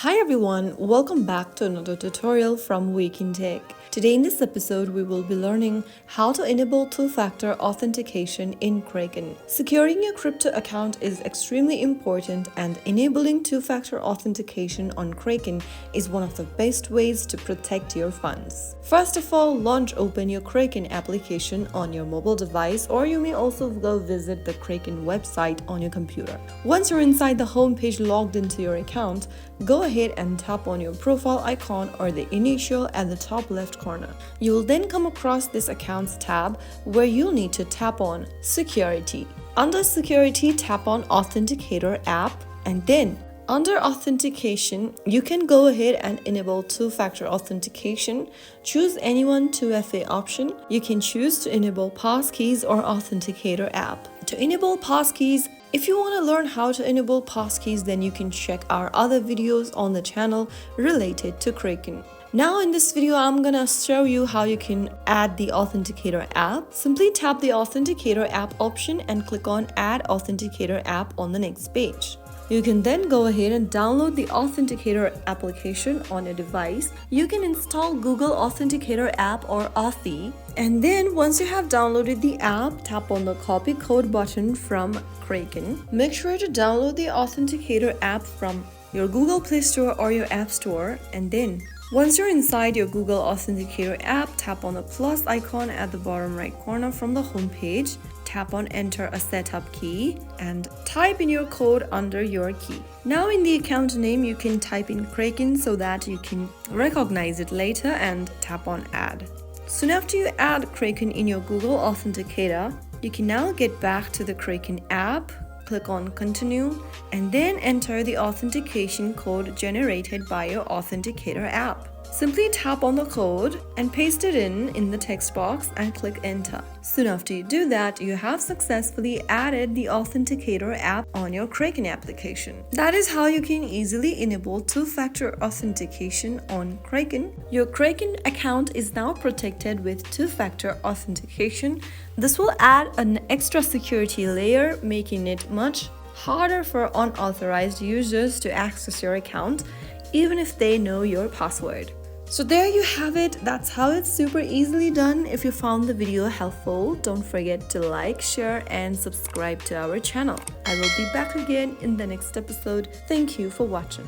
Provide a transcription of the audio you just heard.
Hi everyone, welcome back to another tutorial from Wake&Tech. Today in this episode, we will be learning how to enable two-factor authentication in Kraken. Securing your crypto account is extremely important, and enabling two-factor authentication on Kraken is one of the best ways to protect your funds. First of all, launch open your Kraken application on your mobile device, or you may also go visit the Kraken website on your computer. Once you're inside the home page logged into your account, go ahead and tap on your profile icon or the initial at the top left corner. You will then come across this Accounts tab where you'll need to tap on Security. Under Security, tap on Authenticator app, and then under Authentication, you can go ahead and enable two-factor authentication. Choose any 2FA option. You can choose to enable passkeys or Authenticator app. To enable passkeys, if you want to learn how to enable passkeys, then you can check our other videos on the channel related to Kraken. Now in this video, I'm gonna show you how you can add the Authenticator app. Simply tap the Authenticator app option and click on Add Authenticator app on the next page. You can then go ahead and download the Authenticator application on your device. You can install Google Authenticator app or Authy. And then once you have downloaded the app, tap on the copy code button from Kraken. Make sure to download the Authenticator app from your Google Play Store or your App Store. And then once you're inside your Google Authenticator app, tap on the plus icon at the bottom right corner from the home page. Tap on Enter a setup key and type in your code under your key. Now in the account name, you can type in Kraken so that you can recognize it later, and tap on Add. Soon after you add Kraken in your Google Authenticator, you can now get back to the Kraken app, click on Continue, and then enter the authentication code generated by your Authenticator app. Simply tap on the code and paste it in the text box and click Enter. Soon after you do that, you have successfully added the Authenticator app on your Kraken application. That is how you can easily enable two-factor authentication on Kraken. Your Kraken account is now protected with two-factor authentication. This will add an extra security layer, making it much harder for unauthorized users to access your account, even if they know your password. So there you have it. That's how it's super easily done. If you found the video helpful, don't forget to like, share, and subscribe to our channel. I will be back again in the next episode. Thank you for watching.